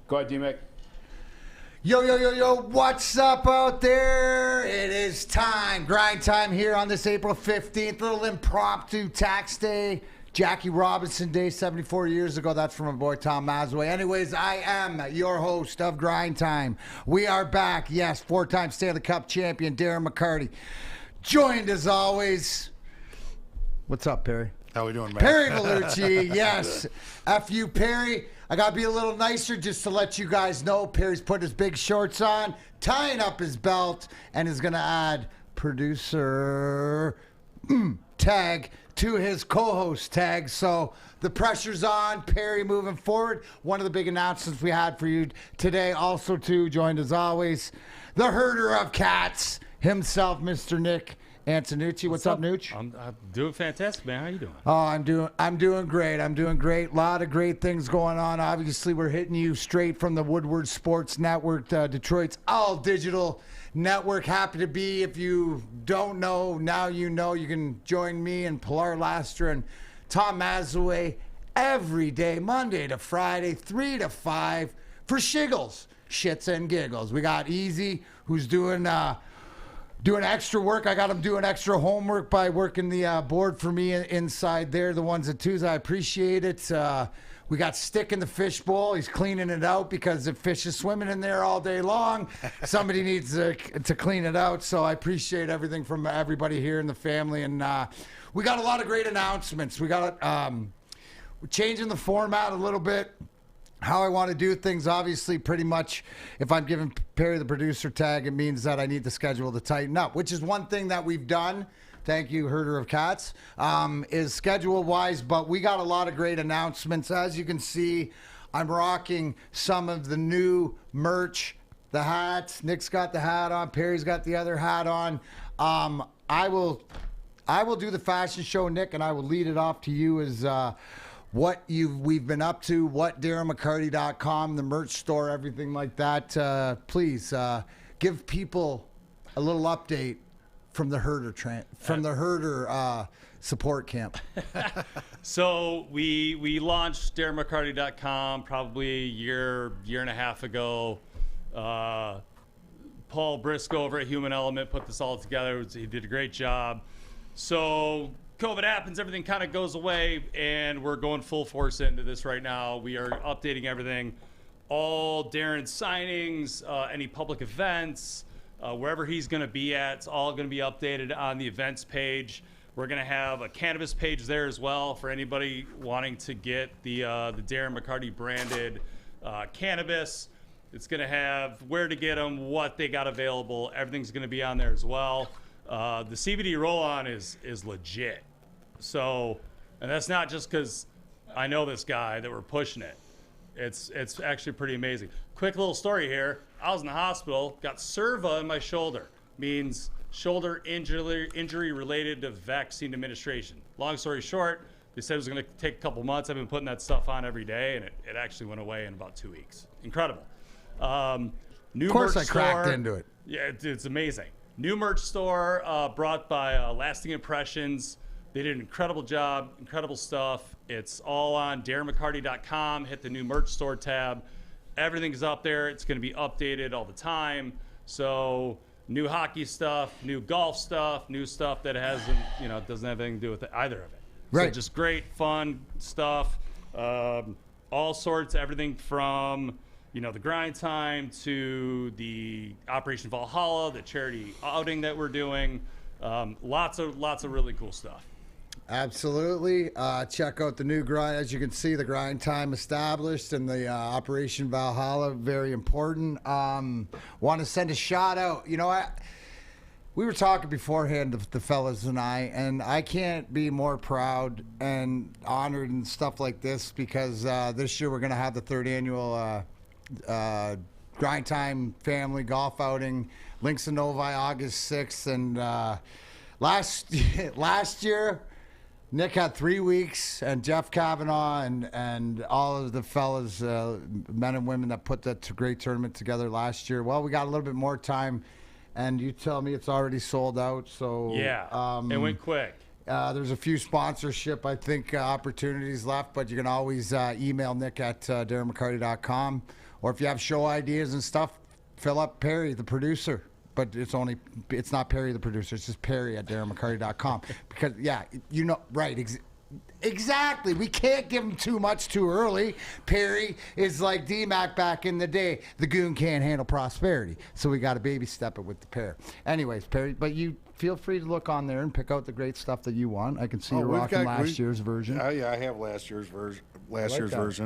Go ahead, D-Mick. Yo, yo, yo, yo, what's up out there? It is time, grind time here on this April 15th, little impromptu tax day. Jackie Robinson Day, 74 years ago. That's from my boy Tom Mazaway. Anyways, I am your host of Grind Time. We are back. Yes, four-time Stanley Cup champion Darren McCarty. Joined as always. What's up, Perry? How we doing, man? Perry Baligian, yes. F you, Perry. I got to be a little nicer just to let you guys know. Perry's putting his big shorts on, tying up his belt, and is going to add producer tag to his co-host tag. So the pressure's on. Perry moving forward. One of the big announcements we had for you today. Also, too, joined as always, the herder of cats himself, Mr. Nick Antonucci. What's up, Nooch? I'm doing fantastic, man. How you doing? Oh, I'm doing great. I'm doing great. A lot of great things going on. Obviously, we're hitting you straight from the Woodward Sports Network, Detroit's all-digital network. Happy to be. If you don't know, now you know. You can join me and Pilar Lastra and Tom Mazaway every day, Monday to Friday, 3 to 5, for shiggles, shits and giggles. We got Easy, who's doing extra work. I got him doing extra homework by working the board for me inside there, the ones and twos. I appreciate it. We got Stick in the fishbowl. He's cleaning it out because the fish is swimming in there all day long. Somebody needs to clean it out. So I appreciate everything from everybody here in the family. And we got a lot of great announcements. We got we're changing the format a little bit. How I want to do things, obviously, pretty much, if I'm giving Perry the producer tag, it means that I need the schedule to tighten up, which is one thing that we've done. Thank you, herder of cats, is schedule-wise, but we got a lot of great announcements. As you can see, I'm rocking some of the new merch, the hats. Nick's got the hat on. Perry's got the other hat on. I will do the fashion show, Nick, and I will lead it off to you as what we've been up to, what DarrenMcCarty.com, the merch store, everything like that. Please give people a little update from the herder support camp. So we launched DarrenMcCarty.com probably a year and a half ago. Paul Briscoe over at Human Element put this all together. He did a great job. So COVID happens, everything kind of goes away, and we're going full force into this right now. We are updating everything, all Darren's signings, any public events, wherever he's going to be at, it's all going to be updated on the events page. We're going to have a cannabis page there as well for anybody wanting to get the Darren McCarty branded cannabis. It's going to have where to get them, what they got available. Everything's going to be on there as well. The CBD roll-on is legit. So, and that's not just because I know this guy that we're pushing it. It's actually pretty amazing. Quick little story here. I was in the hospital, got SERVA in my shoulder. Means shoulder injury related to vaccine administration. Long story short, they said it was going to take a couple months. I've been putting that stuff on every day, and it actually went away in about 2 weeks. Incredible. New of course, merch I cracked store. into it. Yeah, it's amazing. New merch store brought by Lasting Impressions. They did an incredible job, incredible stuff. It's all on DarrenMcCarty.com. Hit the new merch store tab. Everything's up there. It's going to be updated all the time. So new hockey stuff, new golf stuff, new stuff that hasn't, doesn't have anything to do with either of it. Right. So just great, fun stuff. All sorts, everything from the grind time to the Operation Valhalla, the charity outing that we're doing. Lots of really cool stuff. Absolutely. Check out the new grind. As you can see, the grind time established and the Operation Valhalla, very important. Want to send a shout out. We were talking beforehand, the fellas and I can't be more proud and honored and stuff like this because this year we're going to have the third annual Grind Time family golf outing, Links in Novi, August 6th. And last year, Nick had 3 weeks, and Jeff Kavanaugh and all of the fellas, men and women that put that great tournament together last year. Well, we got a little bit more time, and you tell me it's already sold out. So yeah, it went quick. There's a few sponsorship, I think, opportunities left, but you can always email Nick at DarrenMcCarty.com or if you have show ideas and stuff, fill up Perry, the producer. But it's not Perry, the producer. It's just Perry at DarrenMcCarty.com. Because, yeah, you know, right, exactly. We can't give him too much too early. Perry is like D-Mac back in the day. The goon can't handle prosperity. So we got to baby step it with the pair. Anyways, Perry, but you feel free to look on there and pick out the great stuff that you want. I can see you're rocking last year's version. Yeah, I have last year's version.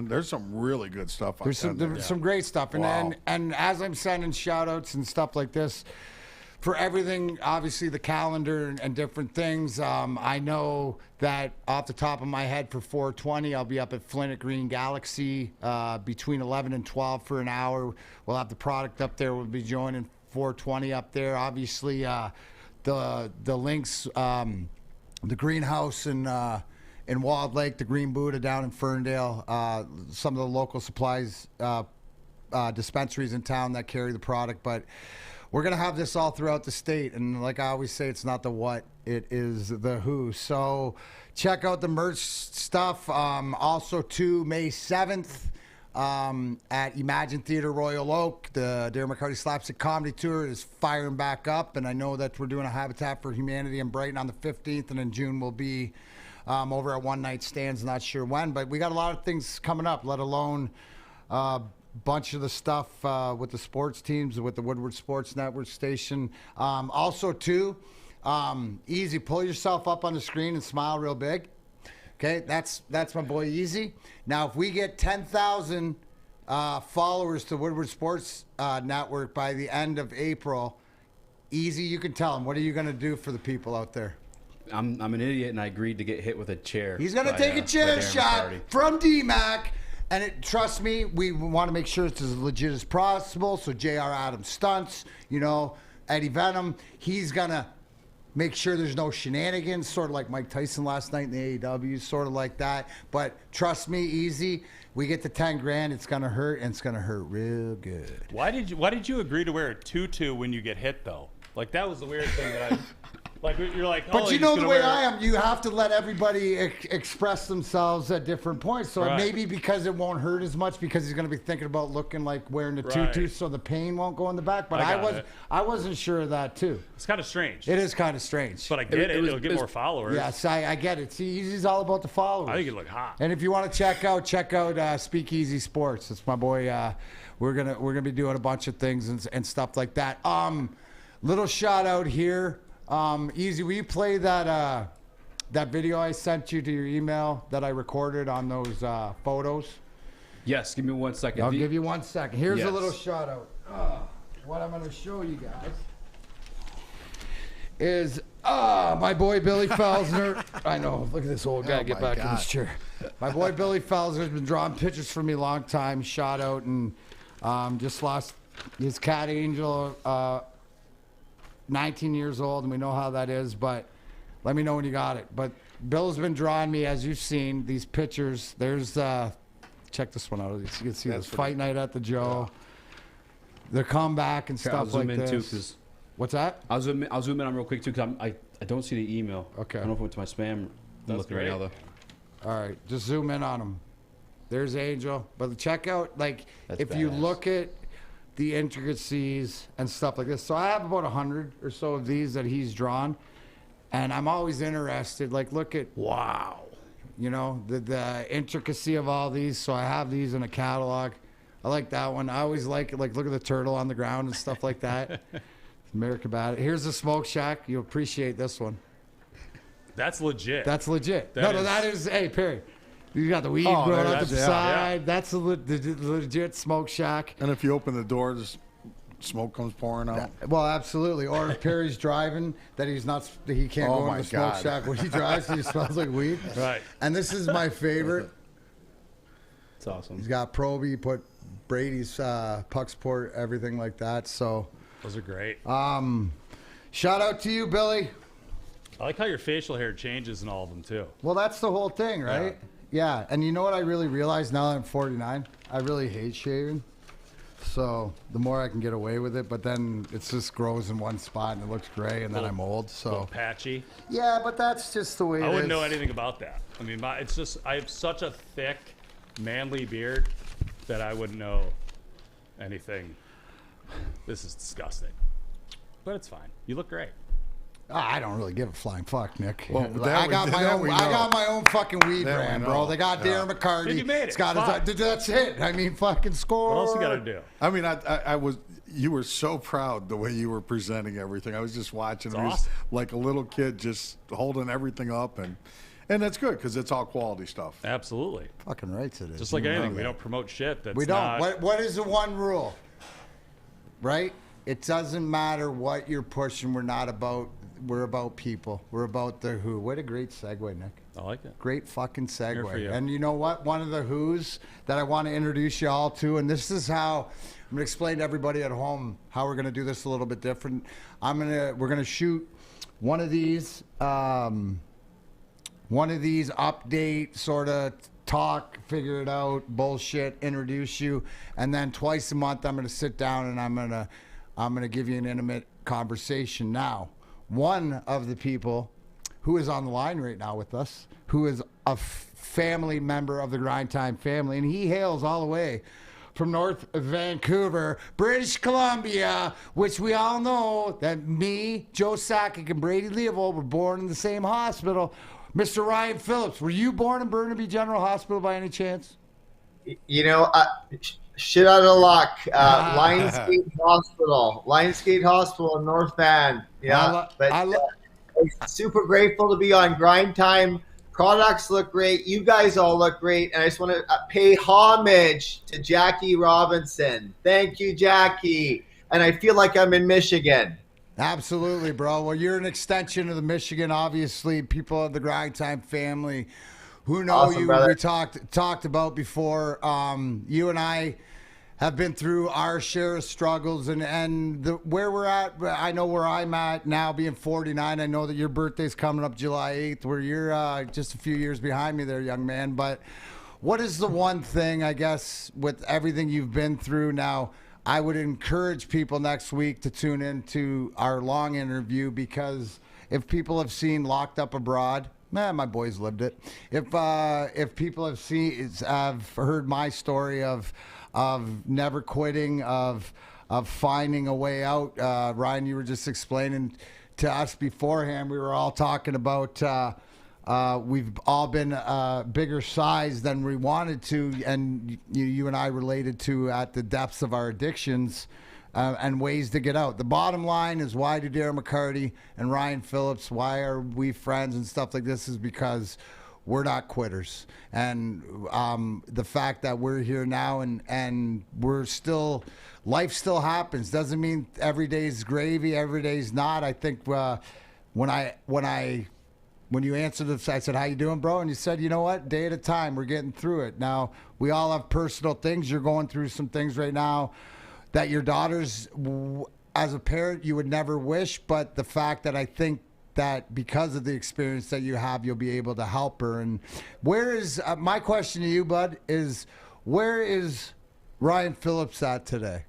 There's some really good stuff on there. There's some great stuff. And as I'm sending shout-outs and stuff like this, for everything, obviously the calendar and different things, I know that off the top of my head for 420, I'll be up at Flint at Green Galaxy between 11 and 12 for an hour. We'll have the product up there. We'll be joining 420 up there. Obviously, the links, the greenhouse in Walled Lake, the Green Buddha down in Ferndale, some of the local supplies dispensaries in town that carry the product. But we're going to have this all throughout the state. And like I always say, it's not the what, it is the who. So check out the merch stuff. Also, too, May 7th at Imagine Theater Royal Oak, the Darren McCarty Slapstick Comedy Tour is firing back up. And I know that we're doing a Habitat for Humanity in Brighton on the 15th. And in June, we'll be over at One Night Stands, not sure when. But we got a lot of things coming up, let alone bunch of the stuff with the sports teams, with the Woodward Sports Network station. Also, too, Easy, pull yourself up on the screen and smile real big. Okay, that's my boy Easy. Now, if we get 10,000 followers to Woodward Sports Network by the end of April, Easy, you can tell them. What are you going to do for the people out there? I'm an idiot, and I agreed to get hit with a chair. He's going to take a chair shot from D-Mac. And trust me, we want to make sure it's as legit as possible. So J.R. Adams stunts, Eddie Venom, he's going to make sure there's no shenanigans, sort of like Mike Tyson last night in the AEW, sort of like that. But trust me, Easy, we get to 10 grand, it's going to hurt, and it's going to hurt real good. Why did you agree to wear a tutu when you get hit, though? Like, that was the weird thing that I... Like, you're like, oh, but you know the way I am, you have to let everybody express themselves at different points. So maybe because it won't hurt as much, because he's going to be thinking about looking like wearing the tutu, so the pain won't go in the back. But I wasn't sure of that too. It's kind of strange. It is kind of strange. But I get it. It'll get more followers. Yes, I get it. See, Easy's all about the followers. I think you look hot. And if you want to check out Speakeasy Sports. It's my boy. We're gonna be doing a bunch of things and stuff like that. Little shout out here. Easy, will you play that video I sent you to your email that I recorded on those photos? Yes, give me 1 second. I'll give you 1 second. Here's a little shout out. What I'm going to show you guys is my boy Billy Felsner. I know, look at this old guy get back in his chair. My boy Billy Felsner has been drawing pictures for me a long time. Shout out, and just lost his cat Angel. 19 years old, and we know how that is, but let me know when you got it. But Bill's been drawing me, as you've seen, these pictures. There's, check this one out. You can see this Fight Night at the Joe, the comeback and stuff like this. What's that? I'll zoom in on real quick, too, because I don't see the email. Okay. I don't know if it went to my spam. I'm looking right now, though. All right, just zoom in on him. There's Angel. But check out, if badass. you look at the intricacies and stuff like this. So I have about 100 or so of these that he's drawn, and I'm always interested. Like, look at, wow, the intricacy of all these. So I have these in a catalog. I like that one. I always like look at the turtle on the ground and stuff like that. America Bad. Here's the Smoke Shack. You'll appreciate this one. That's legit. That's legit. That is, hey, Perry. You got the weed growing out the side. Yeah. That's the legit Smoke Shack. And if you open the door, the smoke comes pouring out. Well, absolutely. Or if Perry's driving, he can't go in the Smoke Shack when he drives. He smells like weed. Right. And this is my favorite. It's awesome. He's got Proby, put Brady's Pucksport, everything like that. So those are great. Shout out to you, Billy. I like how your facial hair changes in all of them too. Well, that's the whole thing, right? Yeah, and you know what I really realized now that I'm 49? I really hate shaving. So the more I can get away with it, but then it just grows in one spot and it looks gray, and then I'm old. So a little patchy. Yeah, but that's just the way it is. I wouldn't know anything about that. I mean, it's just I have such a thick, manly beard that I wouldn't know. anything. This is disgusting. But it's fine. You look great. I don't really give a flying fuck, Nick. Well, I got my own fucking weed That we brand, know. bro. They got Darren McCarty. Then you made it. It's got Fine. that's it. I mean, fucking score. What else you got to do? I mean, I was. You were so proud the way you were presenting everything. I was just watching. It's It was awesome. like a little kid just holding everything up, and that's good because it's all quality stuff. Absolutely. Fucking rights it is. Just like You know anything, we that. don't promote shit that's We don't. not. What is the one rule? Right? It doesn't matter what you're pushing. We're about people. We're about the who. What a great segue, Nick. I like it. Great fucking Here for segue. you. And you know what? One of the who's that I want to introduce you all to, and this is how I'm gonna explain to everybody at home how we're gonna do this a little bit different. We're gonna shoot one of these update sort of talk, figure it out, bullshit, introduce you, and then twice a month I'm gonna sit down and I'm gonna give you an intimate conversation. Now, one of the people who is on the line right now with us, who is a family member of the Grind Time family, and he hails all the way from North Vancouver, British Columbia, which we all know that me, Joe Sakic, and Brady Leovold were born in the same hospital. Mr. Ryan Phillips, were you born in Burnaby General Hospital by any chance? You know, shit out of luck. Lionsgate Hospital in North Van. Yeah, I'm super grateful to be on Grind Time. Products look great. You guys all look great. And I just want to pay homage to Jackie Robinson. Thank you, Jackie. And I feel like I'm in Michigan. Absolutely, bro. Well, you're an extension of the Michigan, obviously. People of the Grind Time family who know Awesome, you. brother. We talked about before. You and I have been through our share of struggles, and where we're at. I know where I'm at now, being 49. I know that your birthday's coming up July 8th, where you're just a few years behind me there, young man. But what is the one thing, I guess, with everything you've been through now? I would encourage people next week to tune into our long interview, because if people have seen Locked Up Abroad, my boys lived it. If people have heard my story of never quitting, of finding a way out, Ryan, you were just explaining to us beforehand. We were all talking about we've all been bigger size than we wanted to, and you and I related to at the depths of our addictions and ways to get out. The bottom line is, why do Darren McCarty and Ryan Phillips, why are we friends and stuff like this, is because we're not quitters. And the fact that we're here now and we're still, life still happens. Doesn't mean every day's gravy, every day's not. I think when you answered this, I said, how you doing, bro? And you said, you know what? Day at a time, we're getting through it. Now, we all have personal things. You're going through some things right now that your daughters, as a parent, you would never wish. But the fact that I think that because of the experience that you have, you'll be able to help her. And where is, my question to you, bud, is where is Ryan Phillips at today?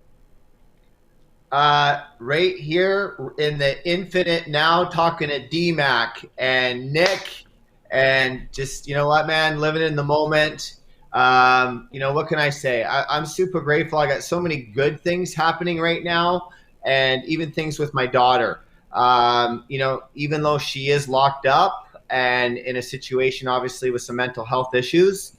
Right here in the infinite now, talking to D-Mac and Nick, and just, you know what, man, living in the moment. What can I say? I'm super grateful. I got so many good things happening right now, and even things with my daughter. Even though she is locked up and in a situation, obviously, with some mental health issues,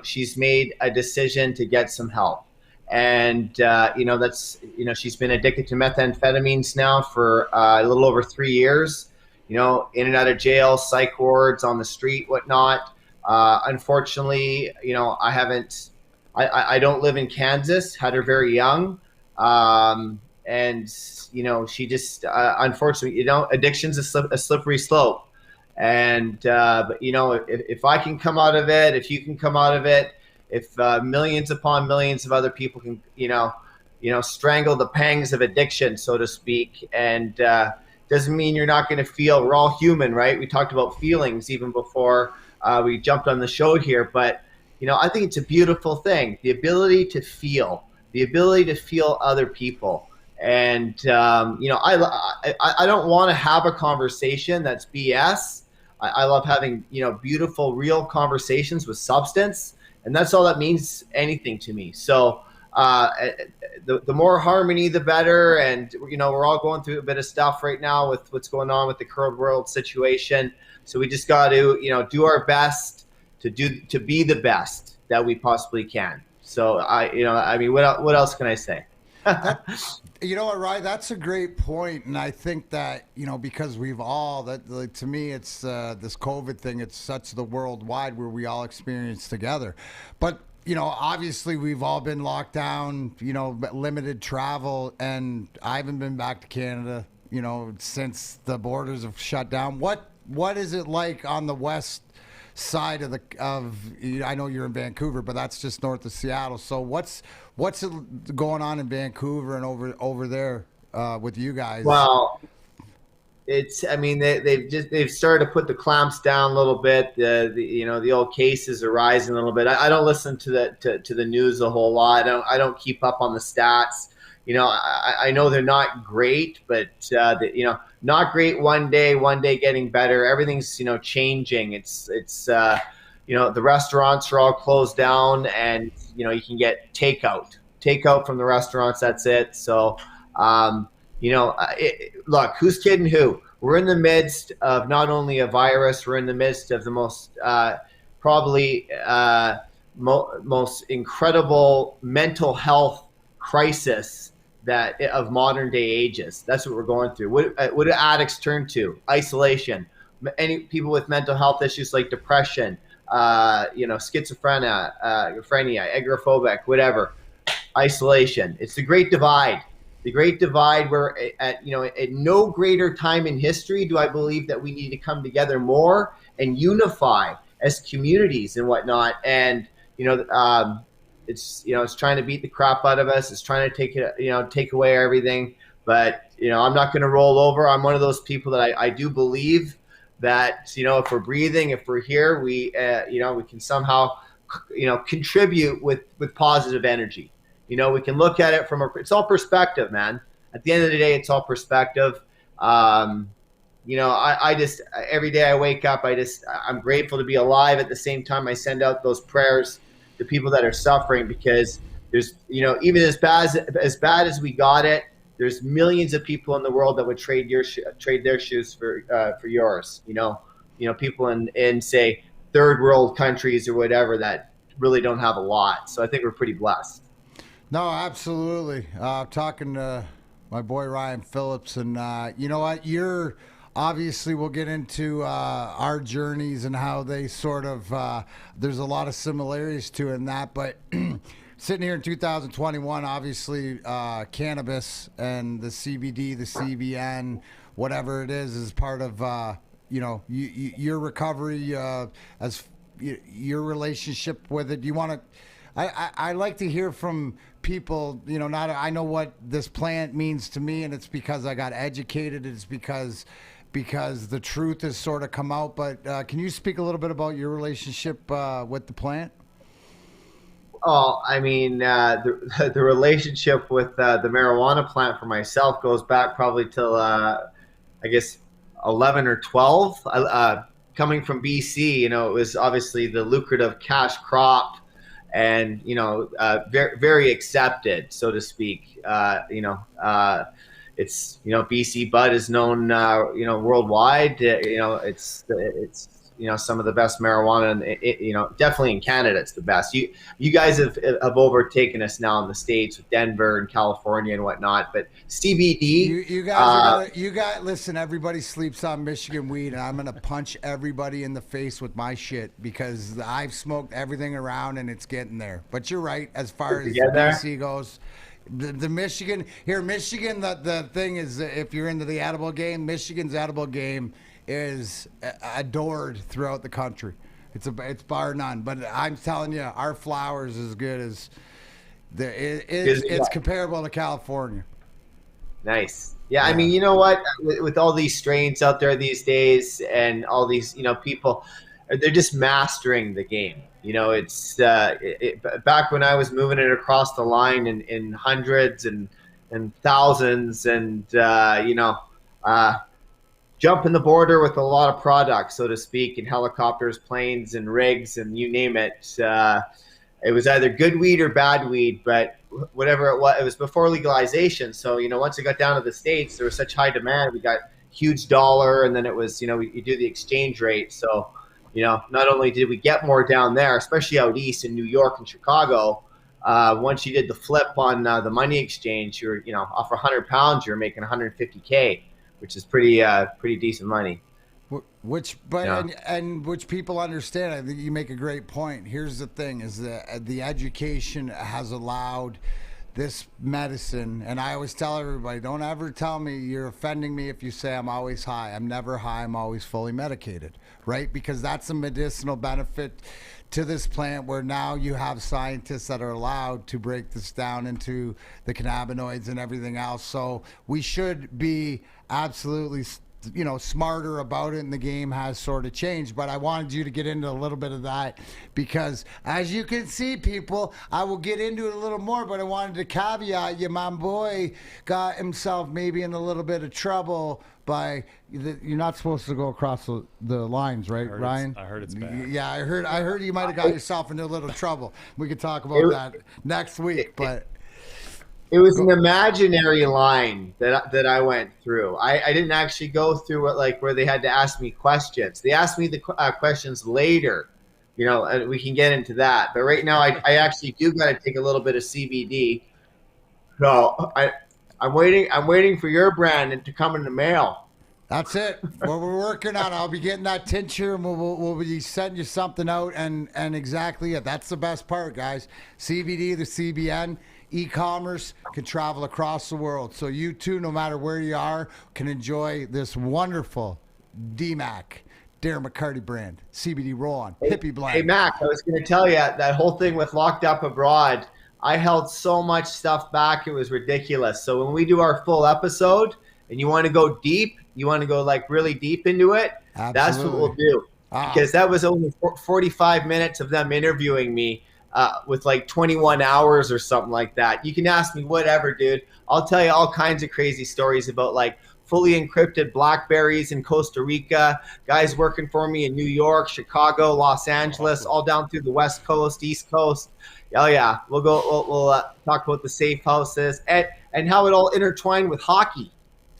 she's made a decision to get some help. And, she's been addicted to methamphetamines now for a little over 3 years, in and out of jail, psych wards, on the street, whatnot. Unfortunately, I don't live in Kansas, had her very young. She just, unfortunately, addiction's a slippery slope. And, if I can come out of it, if you can come out of it, if millions upon millions of other people can, strangle the pangs of addiction, so to speak, and doesn't mean you're not going to feel. We're all human, right? We talked about feelings even before we jumped on the show here, but I think it's a beautiful thing, the ability to feel other people. And I don't want to have a conversation that's BS. I love having beautiful, real conversations with substance. And that's all that means anything to me. So, the more harmony, the better. And we're all going through a bit of stuff right now with what's going on with the current world situation. So we just got to do our best to be the best that we possibly can. So what else can I say? You know what, Ryan? That's a great point, and I think that because we've all to me, it's this COVID thing. It's such the worldwide where we all experience together, but obviously we've all been locked down. Limited travel, and I haven't been back to Canada. Since the borders have shut down. What is it like on the west side of I know you're in Vancouver, but that's just north of Seattle. So what's it going on in Vancouver and over there with you guys? Well, they've started to put the clamps down a little bit. The old cases are rising a little bit. I don't listen to the news a whole lot. I don't keep up on the stats. I know they're not great, but not great one day getting better. Everything's changing. It's the restaurants are all closed down, and you can get takeout from the restaurants. That's it. So look, who's kidding who? We're in the midst of not only a virus, we're in the midst of the most probably most incredible mental health crisis of modern day ages. That's what we're going through. What do addicts turn to? Isolation. Any people with mental health issues like depression, schizophrenia, agoraphobic, whatever. Isolation. It's the Great Divide. The Great Divide, where at no greater time in history do I believe that we need to come together more and unify as communities and whatnot. And it's trying to beat the crap out of us. It's trying to take away everything. But I'm not going to roll over. I'm one of those people that I do believe that if we're breathing, if we're here, we can somehow contribute with positive energy. We can look at it it's all perspective, man. At the end of the day, it's all perspective. I just every day I wake up, I'm grateful to be alive. At the same time, I send out those prayers to people that are suffering, because there's even as bad as we got it, there's millions of people in the world that would trade their shoes for yours. People in say third world countries or whatever that really don't have a lot. So I think we're pretty blessed. No, absolutely. Talking to my boy Ryan Phillips, and you know what? Obviously, we'll get into our journeys and how they sort of, there's a lot of similarities to it in that, but sitting here in 2021, obviously cannabis and the CBD, the CBN, whatever it is part of, your recovery, as your relationship with it. Do you want to, I like to hear from people, I know what this plant means to me, and it's because I got educated. It's because the truth has sort of come out. But can you speak a little bit about your relationship with the plant? Oh, the relationship with the marijuana plant for myself goes back probably till, I guess, 11 or 12. Coming from BC, it was obviously the lucrative cash crop, and very, very accepted, so to speak. It's BC bud is known worldwide. It's some of the best marijuana, and definitely in Canada it's the best. You guys have overtaken us now in the States with Denver and California and whatnot. But CBD, you guys listen. Everybody sleeps on Michigan weed, and I'm gonna punch everybody in the face with my shit, because I've smoked everything around and it's getting there. But you're right, as far as BC goes. The Michigan, the thing is, if you're into the edible game, Michigan's edible game is adored throughout the country. It's bar none. But I'm telling you, our flower is as good as it's comparable to California. Nice. Yeah, I mean, you know what? With all these strains out there these days, and all these people, they're just mastering the game. It's back when I was moving it across the line in hundreds and thousands, and jumping the border with a lot of products, so to speak, and helicopters, planes, and rigs, and you name it. it was either good weed or bad weed, but whatever it was before legalization. So, once it got down to the States, there was such high demand. We got huge dollar, and then it was, you do the exchange rate. So, not only did we get more down there, especially out east in New York and Chicago, once you did the flip on the money exchange, you're, off 100 pounds, you're making 150K, which is pretty decent money. Which people understand. I think you make a great point. Here's the thing: is that the education has allowed this medicine, and I always tell everybody, don't ever tell me you're offending me if you say I'm always high. I'm never high. I'm always fully medicated, right? Because that's a medicinal benefit to this plant, where now you have scientists that are allowed to break this down into the cannabinoids and everything else. So we should be absolutely smarter about it, and the game has sort of changed. But I wanted you to get into a little bit of that, because as you can see, people, I will get into it a little more, but I wanted to caveat you. My boy got himself maybe in a little bit of trouble by you're not supposed to go across the lines, right, Ryan? I heard it's bad. Yeah, I heard you might have got yourself into a little trouble. We could talk about that next week, but it was an imaginary line that I went through. I didn't actually go through it where they had to ask me questions. They asked me the questions later, and we can get into that. But right now, I actually do got to take a little bit of CBD. So I'm waiting for your brand to come in the mail. That's it. Well, we're working on it. I'll be getting that tincture, and we'll be sending you something out. And exactly it. That's the best part, guys. CBD, the CBN. E-commerce can travel across the world. So you too, no matter where you are, can enjoy this wonderful DMAC, Darren McCarty brand, CBD roll-on, hippie blend. Hey, Mac, I was going to tell you, that whole thing with Locked Up Abroad, I held so much stuff back, it was ridiculous. So when we do our full episode and you want to go deep, you want to go really deep into it, Absolutely. That's what we'll do. Because that was only 45 minutes of them interviewing me. With 21 hours or something like that. You can ask me whatever, dude. I'll tell you all kinds of crazy stories about fully encrypted Blackberries in Costa Rica, guys working for me in New York, Chicago, Los Angeles, all down through the West Coast, East Coast. Oh yeah, we'll talk about the safe houses and how it all intertwined with hockey.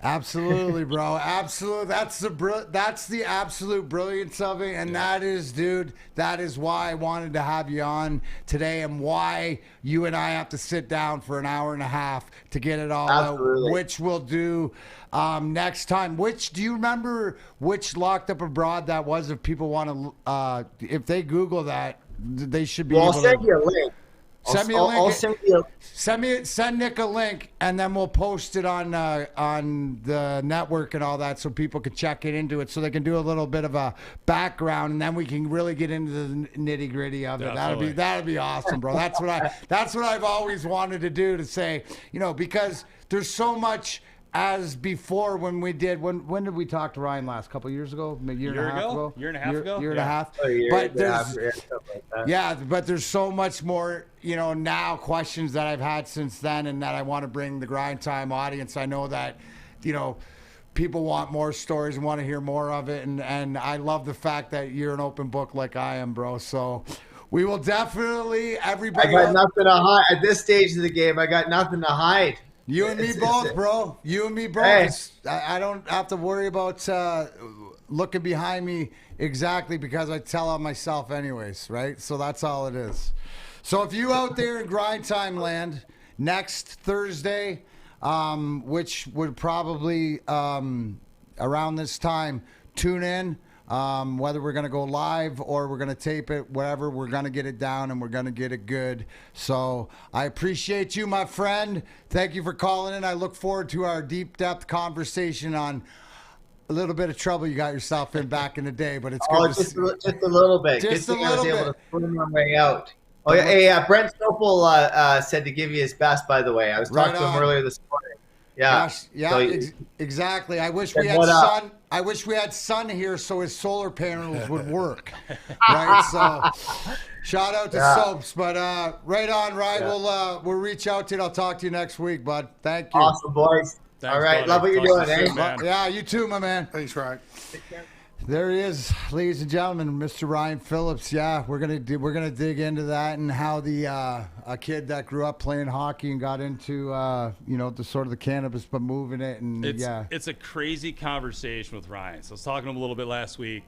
Absolutely, bro. Absolutely. That's the absolute brilliance of it. And that is, dude, that is why I wanted to have you on today, and why you and I have to sit down for an hour and a half to get it all out, which we'll do next time. Do you remember which Locked Up Abroad that was? If people want to, if they Google that, they should be able to. I'll send you a link. Send me a link. I'll send you. Send Nick a link, and then we'll post it on the network and all that, so people can check it into it, so they can do a little bit of a background, and then we can really get into the nitty gritty of it. That'd be awesome, bro. That's what I've always wanted to do. To say, because there's so much. As before, when did we talk to Ryan last? Couple years ago, maybe year and a half ago. Year and a half ago. Year and a half. But there's so much more, now questions that I've had since then, and that I want to bring the Grind Time audience. I know that, people want more stories and want to hear more of it, and I love the fact that you're an open book like I am, bro. So we will definitely, everybody. I got nothing to hide at this stage of the game. I got nothing to hide. You and me both, bro. You and me both. Hey. I don't have to worry about looking behind me exactly, because I tell on myself anyways, right? So that's all it is. So if you out there in Grind Time land, next Thursday, which would probably around this time, tune in. Whether we're going to go live or we're going to tape it, whatever, we're going to get it down and we're going to get it good. So I appreciate you, my friend. Thank you for calling in. I look forward to our deep depth conversation on a little bit of trouble you got yourself in back in the day, but it's good. Just a little bit. Just Good a thing I was little able bit. to swim my way out. Oh yeah, hey, Brent Stoppel said to give you his best. By the way, I was talking to him earlier this morning. Yeah, Gosh, yeah, So exactly. I wish we had what up? sun. I wish we had sun here so his solar panels would work. Right. So, shout out to Soaps. But right on, right. Yeah. We'll reach out to you. I'll talk to you next week, bud. Thank you. Awesome, boys. Thanks, All right, buddy. love what you're Talk doing, to you eh? soon, man. Yeah, you too, my man. Thanks, Ryan. Take care. There he is, ladies and gentlemen, Mr. Ryan Phillips. Yeah, we're gonna dig into that and how the a kid that grew up playing hockey and got into the sort of the cannabis, but moving it and It's a crazy conversation with Ryan. So I was talking to him a little bit last week.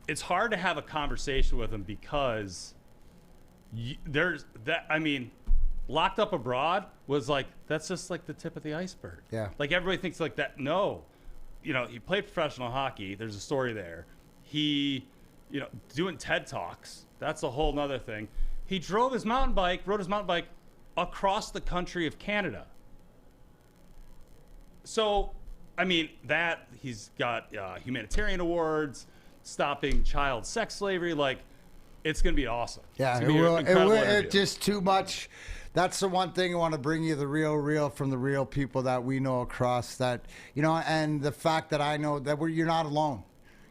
It's hard to have a conversation with him because there's that. I mean, Locked Up Abroad was like, that's just like the tip of the iceberg. Yeah. Like everybody thinks like that. No. He played professional hockey. There's a story there. He, doing TED Talks. That's a whole nother thing. He rode his mountain bike across the country of Canada. So, I mean, he's got humanitarian awards, stopping child sex slavery. Like, it's going to be awesome. Yeah, it's just too much. That's the one thing I want to bring you, the real from the real people that we know across that, and the fact that I know that you're not alone.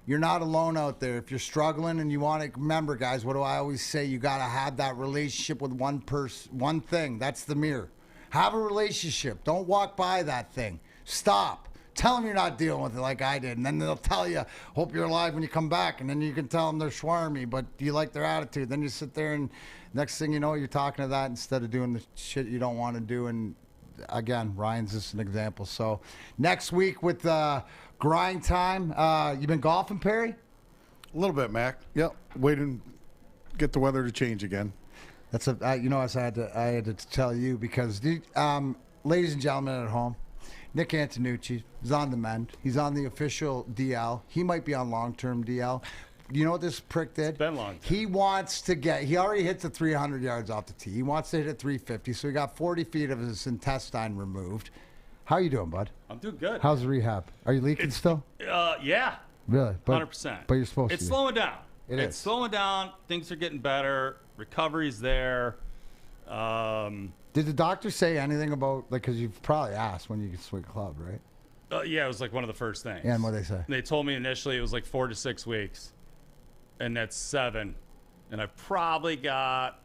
You're not alone out there. If you're struggling and you want to, remember, guys, what do I always say? You got to have that relationship with one person, one thing. That's the mirror. Have a relationship. Don't walk by that thing. Stop. Tell them you're not dealing with it like I did. And then they'll tell you, hope you're alive when you come back. And then you can tell them they're swarmy, but you like their attitude. Then you sit there and next thing you know, you're talking to that instead of doing the shit you don't want to do. And again, Ryan's just an example. So next week with Grind Time, you been golfing, Perry? A little bit, Mac. Yep. Waiting, get the weather to change again. That's I had to tell you because, ladies and gentlemen at home, Nick Antonucci is on the mend. He's on the official DL. He might be on long-term DL. You know what this prick did? It's been long. He wants to he already hit the 300 yards off the tee. He wants to hit it 350, so he got 40 feet of his intestine removed. How you doing, bud? I'm doing good. How's the rehab? Are you leaking still? Yeah. Really? 100%. But you're supposed to. It's slowing down. It's slowing down. Things are getting better. Recovery's there. Did the doctor say anything about, because you've probably asked when you can swing a club, right? Yeah, it was like one of the first things. Yeah, and what they say? They told me initially it was like 4 to 6 weeks. And that's 7. And I probably got,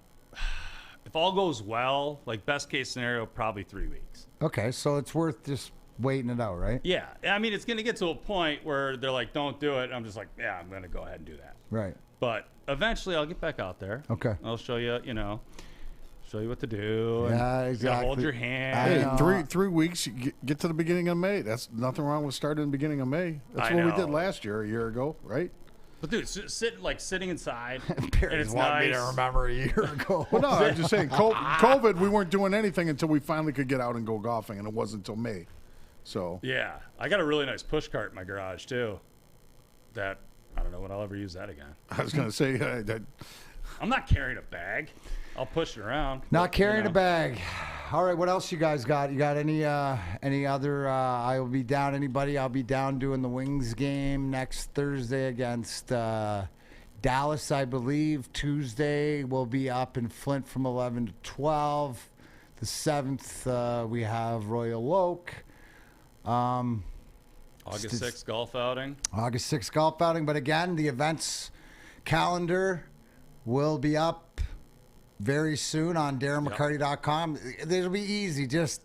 if all goes well, like best case scenario, probably 3 weeks. Okay, so it's worth just waiting it out, right? Yeah. I mean, it's going to get to a point where they're like, don't do it. I'm just like, yeah, I'm going to go ahead and do that. Right. But eventually I'll get back out there. Okay. I'll show you, show you what to do. Yeah, and exactly. Hold your hand. Hey, 3 weeks, you get to the beginning of May. That's nothing wrong with starting in the beginning of May. That's what we did last year, a year ago, right? But dude, sitting inside, Perry's and it's wanted nice. me to remember a year ago. Well, no, I'm just saying, COVID, we weren't doing anything until we finally could get out and go golfing, and it wasn't until May. So Yeah, I got a really nice push cart in my garage too. That I don't know when I'll ever use that again. I was going to say that. I'm not carrying a bag. I'll push it around. Not carrying a bag. All right, what else you guys got? You got any other? I will be down. Anybody? I'll be down doing the Wings game next Thursday against Dallas, I believe. Tuesday we'll be up in Flint from 11 to 12. The 7th we have Royal Oak. August 6th golf outing. August 6th golf outing. But again, the events calendar will be up very soon on DarrenMcCarty.com. It'll be easy. Just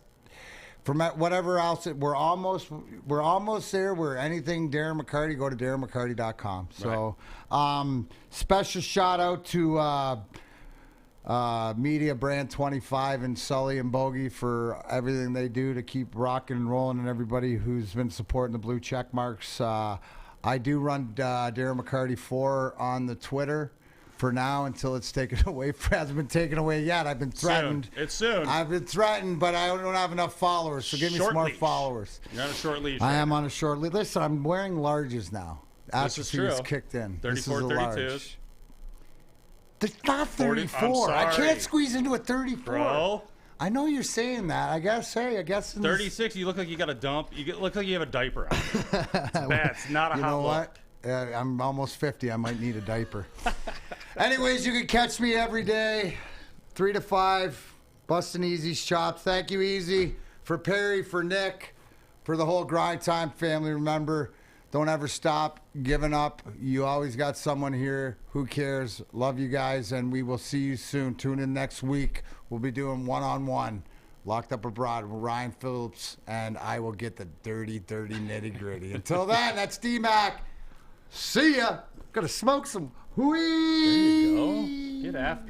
from whatever else, we're almost there. We're anything Darren McCarty, go to DarrenMcCarty.com. So, special shout out to Media Brand 25 and Sully and Bogey for everything they do to keep rocking and rolling, and everybody who's been supporting the blue check marks. I do run Darren McCarty 4 on the Twitter. For now, until it's taken away. It hasn't been taken away yet. I've been threatened. It's soon. I've been threatened, but I don't have enough followers. So give me some more followers. You're on a short leash. I am on a short leash. Listen, I'm wearing larges now. This is true. Kicked in. 34, 32s. There's not 34. I can't squeeze into a 34. Bro. I know you're saying that. I guess. 36. You look like you got a dump. Look like you have a diaper on. It's bad. It's not a hot You know look. what? I'm almost 50. I might need a diaper. Anyways, you can catch me every day, 3 to 5, busting Easy's chops. Thank you, Easy, for Perry, for Nick, for the whole Grind Time family. Remember, don't ever stop giving up. You always got someone here who cares. Love you guys, and we will see you soon. Tune in next week. We'll be doing one-on-one. Locked Up Abroad with Ryan Phillips, and I will get the dirty, dirty nitty-gritty. Until then, that's D-Mac. See ya. Gonna smoke some There weed. you go. Get after it.